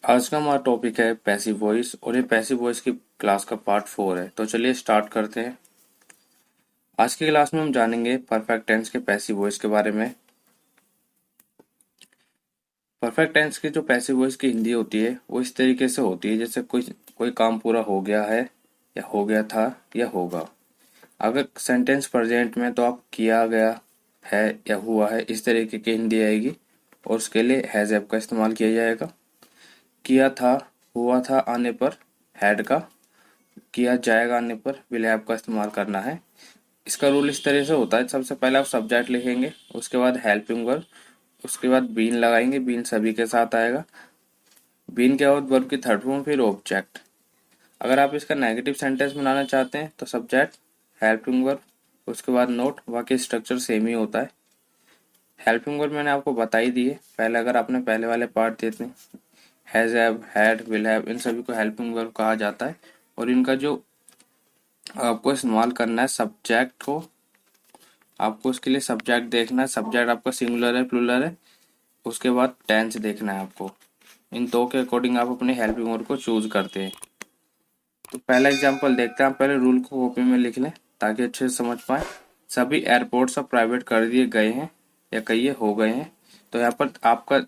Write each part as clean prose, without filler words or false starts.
आज का हमारा टॉपिक है पैसिव वॉइस और ये पैसिव वॉइस की क्लास का पार्ट 4 है। तो चलिए स्टार्ट करते हैं। आज की क्लास में हम जानेंगे परफेक्ट टेंस के पैसिव वॉइस के बारे में। परफेक्ट टेंस की जो पैसिव वॉइस की हिंदी होती है वो इस तरीके से होती है जैसे कोई कोई काम पूरा हो गया है या हो गया था या होगा। अगर सेंटेंस प्रेजेंट में तो आप किया गया है या हुआ है इस तरीके की हिंदी आएगी और उसके लिए हैज ऐप का इस्तेमाल किया जाएगा। किया था हुआ था आने पर हैड का, किया जाएगा आने पर विल हैव का इस्तेमाल करना है। इसका रूल इस तरह से होता है, सबसे पहले आप सब्जेक्ट लिखेंगे, उसके बाद हेल्पिंग वर्ब, उसके बाद बीन लगाएंगे, बीन सभी के साथ आएगा। बीन के बाद वर्ब की थर्ड फॉर्म फिर ऑब्जेक्ट। अगर आप इसका नेगेटिव सेंटेंस बनाना चाहते हैं तो सब्जेक्ट हेल्पिंग वर्ब उसके बाद नोट, बाकी स्ट्रक्चर सेम ही होता है। हेल्पिंग वर्ब मैंने आपको बता ही दी है पहले, अगर आपने पहले वाले पार्ट देते हैं। Has have had will have in सभी को हेल्पिंग वर्ब कहा जाता है और इनका जो आपको इस्तेमाल करना है सब्जेक्ट को, आपको उसके लिए सब्जेक्ट देखना है, सब्जेक्ट आपका सिंगुलर है प्लूरल है, उसके बाद टेंस देखना है आपको। इन दो के अकॉर्डिंग आप अपने हेल्पिंग वर्ब को चूज करते हैं। तो पहला एग्जांपल देखते हैं। आप पहले रूल को कॉपी में लिख लें ताकि अच्छे से समझ पाए। सभी एयरपोर्ट्स अब प्राइवेट कर दिए गए हैं या कहिए हो गए हैं। तो यहाँ पर आपका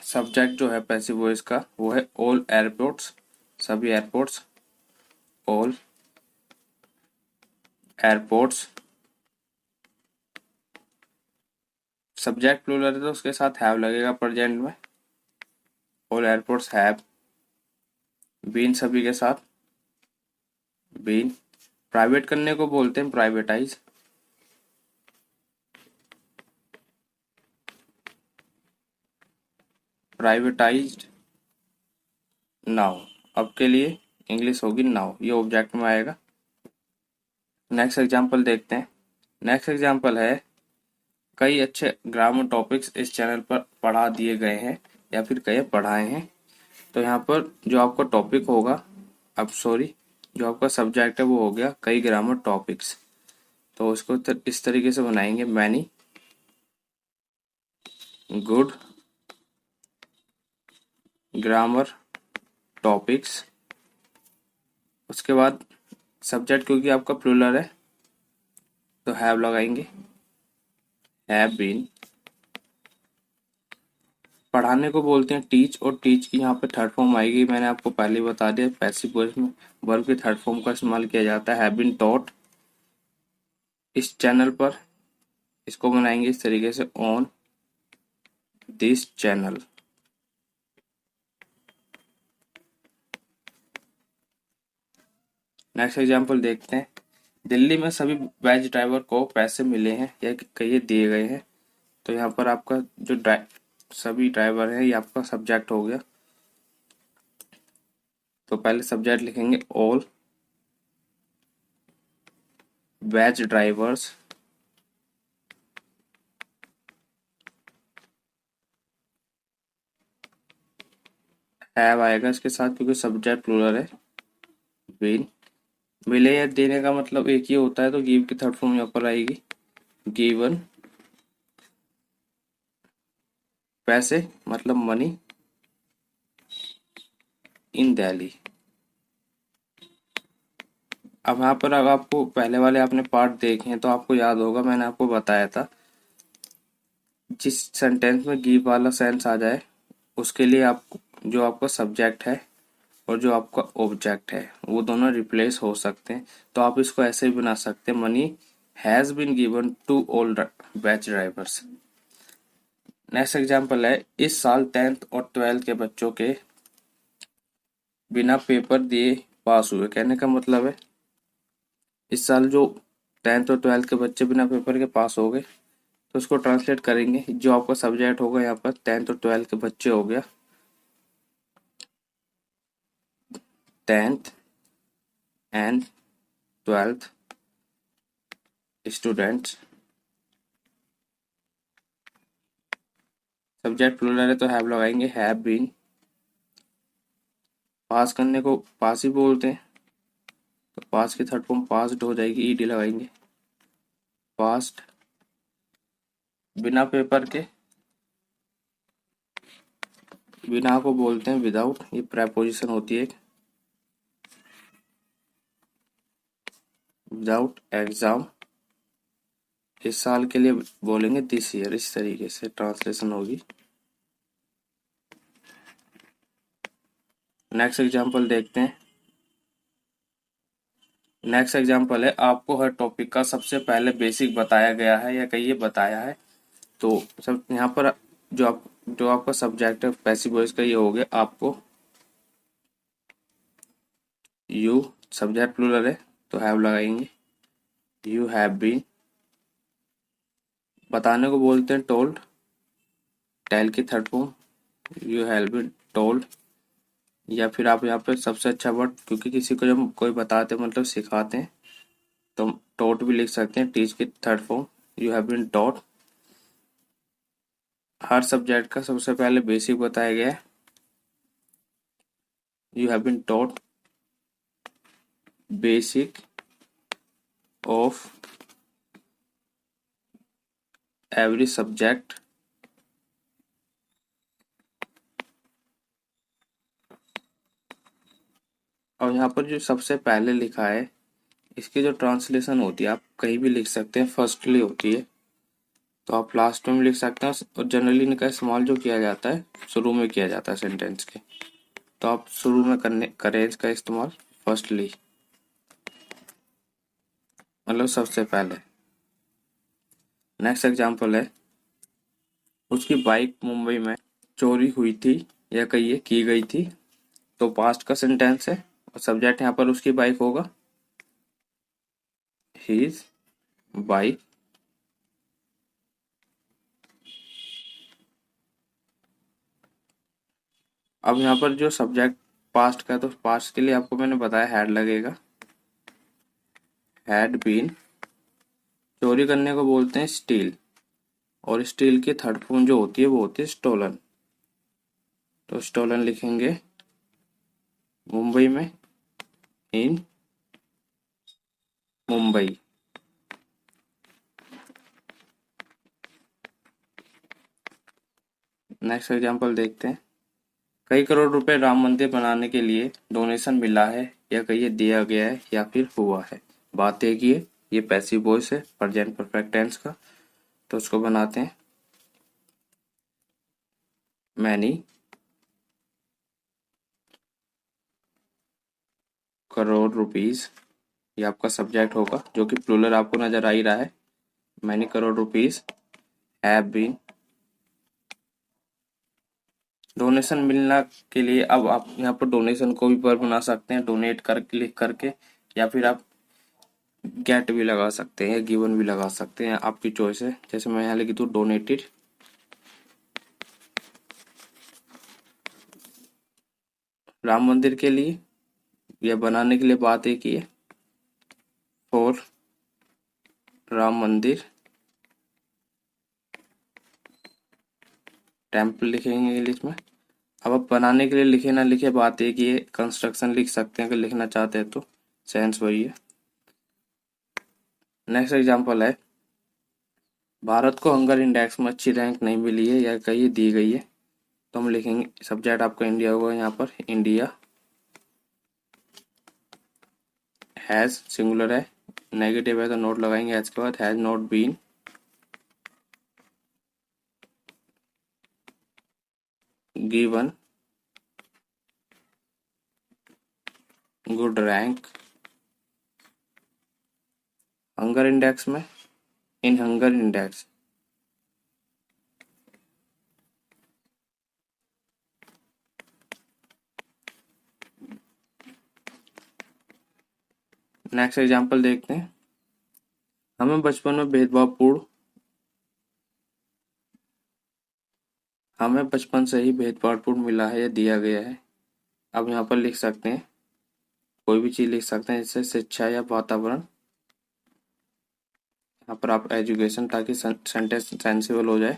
सब्जेक्ट जो है पैसिव वॉइस का वो है ऑल एयरपोर्ट्स, सभी airports, all airports. Subject plural है तो उसके साथ हैव लगेगा प्रेजेंट में, ऑल एयरपोर्ट्स हैव बीन सभी के साथ बीन। प्राइवेट करने को बोलते हैं प्राइवेटाइज, प्राइवेटाइज्ड नाउ। अब के लिए इंग्लिश होगी नाउ, ये ऑब्जेक्ट में आएगा। नेक्स्ट एग्जांपल देखते हैं। नेक्स्ट एग्जांपल है कई अच्छे ग्रामर टॉपिक्स इस चैनल पर पढ़ा दिए गए हैं या फिर कई पढ़ाए हैं। तो यहाँ पर जो आपका टॉपिक होगा, अब सॉरी, जो आपका सब्जेक्ट है वो हो गया कई ग्रामर टॉपिक्स। तो इसको इस तरीके से बनाएंगे, मैनी गुड ग्रामर टॉपिक्स। उसके बाद सब्जेक्ट क्योंकि आपका प्लूरल है तो हैव लगाएंगे, हैव बीन। पढ़ाने को बोलते हैं टीच, और टीच की यहाँ पे थर्ड फॉर्म आएगी, मैंने आपको पहले ही बता दिया पैसिव वॉइस में वर्ब की थर्ड फॉर्म का इस्तेमाल किया जाता है, हैव बीन टॉट इस चैनल पर। इसको बनाएंगे इस तरीके से, on this channel. Next example देखते हैं। दिल्ली में सभी बैच ड्राइवर को पैसे मिले हैं या कहिए दिए गए हैं। तो यहाँ पर आपका जो सभी ड्राइवर है ये आपका सब्जेक्ट हो गया। तो पहले सब्जेक्ट लिखेंगे ऑल बैच ड्राइवर्स, हैव आएगा इसके साथ क्योंकि सब्जेक्ट प्लूरल है, बीन। मिले या देने का मतलब एक ही होता है तो गिव की थर्ड फॉर्म यहाँ पर आएगी, गिवन। पैसे मतलब मनी इन दिल्ली। अब यहाँ पर अगर आपको पहले वाले आपने पार्ट देखे हैं तो आपको याद होगा मैंने आपको बताया था जिस सेंटेंस में गिव वाला सेंस आ जाए उसके लिए आपको जो आपका सब्जेक्ट है और जो आपका ऑब्जेक्ट है वो दोनों रिप्लेस हो सकते हैं। तो आप इसको ऐसे भी बना सकते हैं, money has been given to all batch drivers. Next example है इस साल 10th और 12th के बच्चों के बिना पेपर दिए पास हुए। कहने का मतलब है इस साल जो 10th और 12th के बच्चे बिना पेपर के पास हो गए। तो उसको ट्रांसलेट करेंगे, जो आपका सब्जेक्ट होगा यहाँ पर 10th और 12th के बच्चे हो गया, 10th and 12th students. Subject plural है तो हैव लगाएंगे, हैव बीन। पास करने को पास ही बोलते हैं तो पास की थर्ड फॉर्म पास्ड हो जाएगी, ईडी लगाएंगे, पास्ट। बिना पेपर के बिना को बोलते हैं विदाउट, ये प्रेपोजिशन होती है। विदाउट एग्जाम इस साल के लिए बोलेंगे दिस ईयर, इस तरीके से ट्रांसलेशन होगी। नेक्स्ट एग्जांपल देखते हैं। नेक्स्ट एग्जांपल है, आपको हर टॉपिक का सबसे पहले बेसिक बताया गया है या कहिए बताया है। तो सब यहाँ पर जो आपका सब्जेक्ट है पैसिव वॉइस का, ये हो गया आपको यू, सब्जेक्ट प्लूरल है तो हैव लगाएंगे। यू हैव बीन, बताने को बोलते हैं टोल्ड, टेल की third form you have been told. या फिर आप यहाँ पे सबसे अच्छा वर्ड, क्योंकि किसी को जब कोई बताते मतलब सिखाते हैं तो टॉट भी लिख सकते हैं, टीच की third form you have been taught. हर सब्जेक्ट का सबसे पहले बेसिक बताया गया है, you have been taught basic of every subject. और यहाँ पर जो सबसे पहले लिखा है इसकी जो ट्रांसलेशन होती है आप कहीं भी लिख सकते हैं, फर्स्टली होती है तो आप लास्ट में लिख सकते हैं। और जनरली इनका इस्तेमाल जो किया जाता है शुरू में किया जाता है सेंटेंस के, तो आप शुरू में करें इसका इस्तेमाल फर्स्टली, मतलब सबसे पहले। नेक्स्ट एग्जांपल है, उसकी बाइक मुंबई में चोरी हुई थी या कहिए की गई थी। तो पास्ट का सेंटेंस है और सब्जेक्ट यहाँ पर उसकी बाइक होगा, हिज बाइक। अब यहाँ पर जो सब्जेक्ट पास्ट का है तो पास्ट के लिए आपको मैंने बताया हैड लगेगा, हैड बीन। चोरी करने को बोलते हैं स्टील, और स्टील की थर्ड फॉर्म जो होती है वो होती है स्टोलन। तो स्टोलन लिखेंगे मुंबई में, इन मुंबई। नेक्स्ट एग्जांपल देखते हैं, कई करोड़ रुपए राम मंदिर बनाने के लिए डोनेशन मिला है या कहिए दिया गया है या फिर हुआ है। बात एक ही है, ये पैसिव वॉइस है प्रेजेंट परफेक्ट टेंस का, तो उसको बनाते हैं मैनी करोड़ रुपीज, ये आपका सब्जेक्ट होगा जो कि प्लूरल आपको नजर आ ही रहा है। Many crore rupees have been. Donation मिलना के लिए अब आप यहाँ पर डोनेशन को भी वर्ब बना सकते हैं, डोनेट कर लिख करके, या फिर आप गेट भी लगा सकते हैं, गिवन भी लगा सकते हैं, आपकी चॉइस है। जैसे मैं यहाँ लिखी दूँ डोनेटेड, राम मंदिर के लिए या बनाने के लिए बात एक ही है, फॉर राम मंदिर टेम्पल लिखेंगे इंग्लिश में। अब आप बनाने के लिए लिखे ना लिखे बात एक ही है, कंस्ट्रक्शन लिख सकते हैं अगर लिखना चाहते हैं तो, सेंस वही है। नेक्स्ट एग्जांपल है, भारत को हंगर इंडेक्स में अच्छी रैंक नहीं मिली है या कहीं दी गई है। तो हम लिखेंगे सब्जेक्ट आपका इंडिया होगा, यहाँ पर इंडिया हैज सिंगुलर है, नेगेटिव है तो नोट लगाएंगे हैज के बाद, has not been given good rank hunger index में, in hunger index. Next example देखते हैं, हमें बचपन में हमें बचपन से ही भेदभावपूर्ण मिला है या दिया गया है। अब यहाँ पर लिख सकते हैं, कोई भी चीज लिख सकते हैं जैसे शिक्षा या वातावरण। यहाँ पर आप एजुकेशन, ताकि सेंटेंस सेंसिबल हो जाए,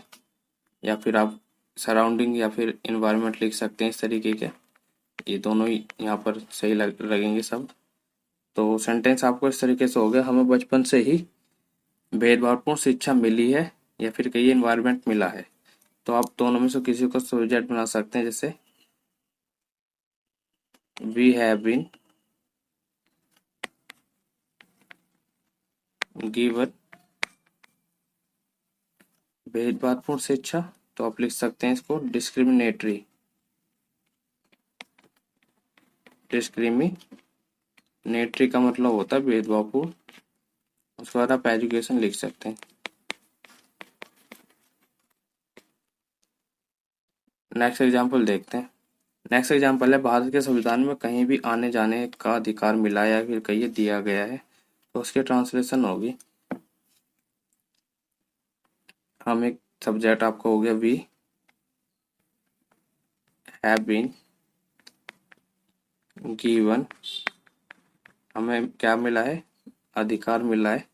या फिर आप सराउंडिंग या फिर इन्वायरमेंट लिख सकते हैं इस तरीके के। ये दोनों ही यहाँ पर सही लगेंगे सब। तो सेंटेंस आपको इस तरीके से हो गया, हमें बचपन से ही भेदभावपूर्ण शिक्षा मिली है या फिर कहीं इन्वायरमेंट मिला है। तो आप दोनों में से किसी को सब्जेक्ट बना सकते हैं, जैसे वी हैव बीन गिवन भेदभावपूर्ण शिक्षा, तो आप लिख सकते हैं इसको डिस्क्रिमिनेटरी। डिस्क्रिमिनेटरी का मतलब होता है भेदभावपूर्ण। उसके बाद आप एजुकेशन लिख सकते हैं। नेक्स्ट एग्जाम्पल देखते हैं। नेक्स्ट एग्जाम्पल है भारत के संविधान में कहीं भी आने जाने का अधिकार मिला या फिर कहीं दिया गया है, तो उसकी ट्रांसलेशन होगी। हम एक सब्जेक्ट आपको हो गया वी हैव बीन गिवन, हमें क्या मिला है, अधिकार मिला है,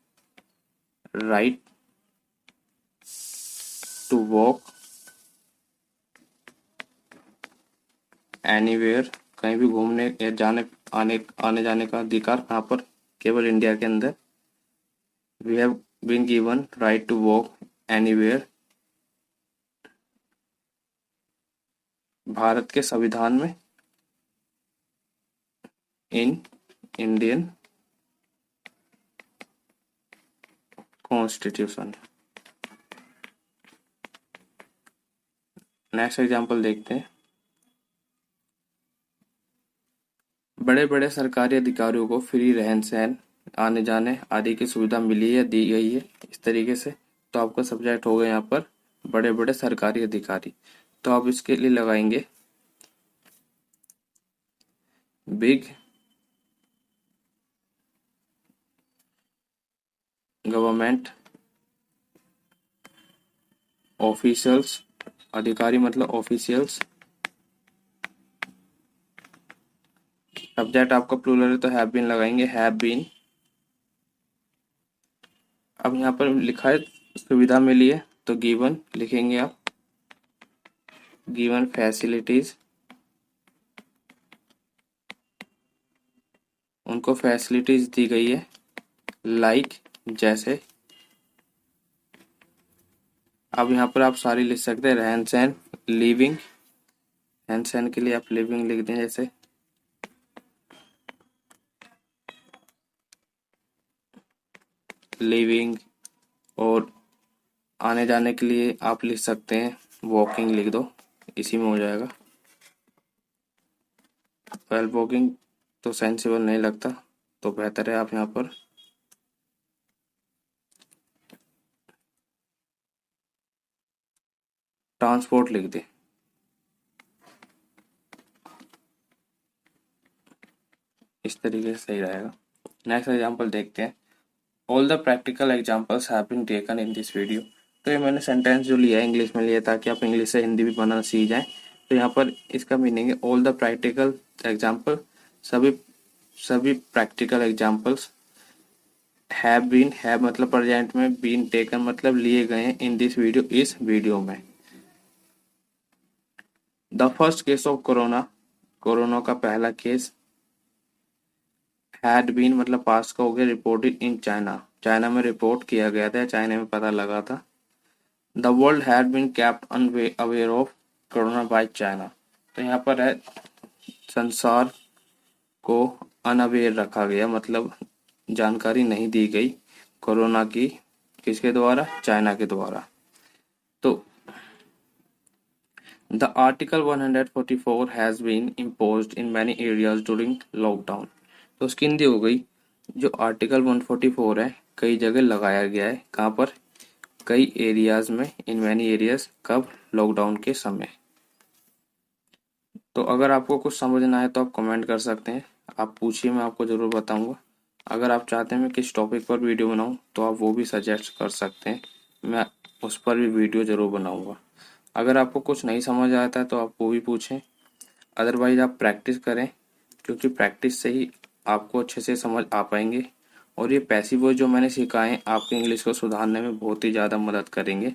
राइट टू वॉक एनीवेयर, कहीं भी घूमने या जाने आने जाने का अधिकार, कहाँ पर, केवल इंडिया के अंदर। We have been given right to walk anywhere, Bharat के संविधान में, in Indian constitution. Next example देखते हैं। बड़े बड़े सरकारी अधिकारियों को फ्री रहन सहन, आने जाने आदि की सुविधा मिली है, दी गई है, इस तरीके से। तो आपका सब्जेक्ट होगा यहाँ पर बड़े बड़े सरकारी अधिकारी। तो आप इसके लिए लगाएंगे बिग गवर्नमेंट ऑफिशियल्स, अधिकारी मतलब ऑफिशियल्स। सब्जेक्ट आपका प्लूरल है तो हैव बीन लगाएंगे, हैव बीन। अब यहाँ पर लिखा है सुविधा मिली है, तो गिवन लिखेंगे आप, गिवन फैसिलिटीज, उनको फैसिलिटीज दी गई है, लाइक जैसे। अब यहाँ पर आप सारी लिख सकते हैं, रहन सहन, लिविंग, रहन सहन के लिए आप लिविंग लिख दें जैसे, लिविंग। और आने जाने के लिए आप लिख सकते हैं वॉकिंग लिख दो, इसी में हो जाएगा। वेल वॉकिंग तो सेंसिबल नहीं लगता, तो बेहतर है आप यहाँ पर ट्रांसपोर्ट लिख दें, इस तरीके से सही रहेगा। नेक्स्ट एग्जांपल देखते हैं। All the practical examples have been taken in this video. तो ये मैंने सेंटेंस जो लिया है इंग्लिश में लिया ताकि आप इंग्लिश से हिंदी भी बनाना सीख जाएं। तो यहाँ पर इसका मीनिंग है ऑल द प्रैक्टिकल एग्जांपल, सभी सभी practical examples, have been, have मतलब प्रेजेंट में, बीन टेकन मतलब लिए गए हैं, इन दिस वीडियो इस वीडियो में। The first case of corona, corona का पहला केस, हैड बीन मतलब पास्ट का हो गया, रिपोर्टेड इन चाइना, चाइना में रिपोर्ट किया गया था, चाइना में पता लगा था। The world had been kept aware of corona by China, तो यहाँ पर है संसार को अनअवेयर रखा गया, मतलब जानकारी नहीं दी गई कोरोना की, किसके द्वारा, चाइना के द्वारा। तो the article 144 has been imposed in many areas during lockdown, तो उसकी हिंदी हो गई, जो आर्टिकल 144 है कई जगह लगाया गया है, कहाँ पर, कई एरियाज में, इन मैनी एरियाज, कब, लॉकडाउन के समय। तो अगर आपको कुछ समझना है तो आप कमेंट कर सकते हैं, आप पूछिए, मैं आपको ज़रूर बताऊंगा। अगर आप चाहते हैं मैं किस टॉपिक पर वीडियो बनाऊं तो आप वो भी सजेस्ट कर सकते हैं, मैं उस पर भी वीडियो ज़रूर बनाऊंगा। अगर आपको कुछ नहीं समझ आता है तो आप वो भी पूछें, अदरवाइज आप प्रैक्टिस करें, क्योंकि प्रैक्टिस से ही आपको अच्छे से समझ आ पाएंगे। और ये पैसिव वॉइस जो मैंने सिखाए हैं आपके इंग्लिश को सुधारने में बहुत ही ज़्यादा मदद करेंगे।